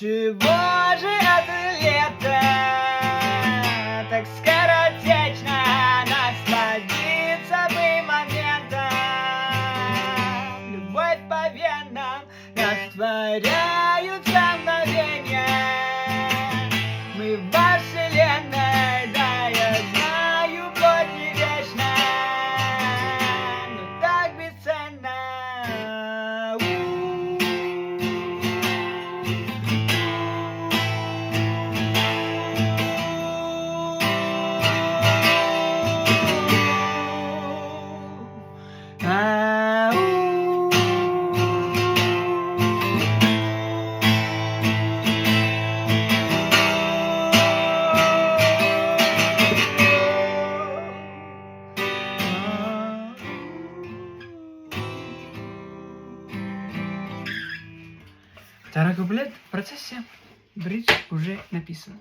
Чего же это лето так скоротечно, насладиться бы моментом, любовь по венам растворяются мгновения. Мы во вселенной, да, я знаю, плоть не вечна, но так бесценна. Второй куплет в процессе, бридж уже написан.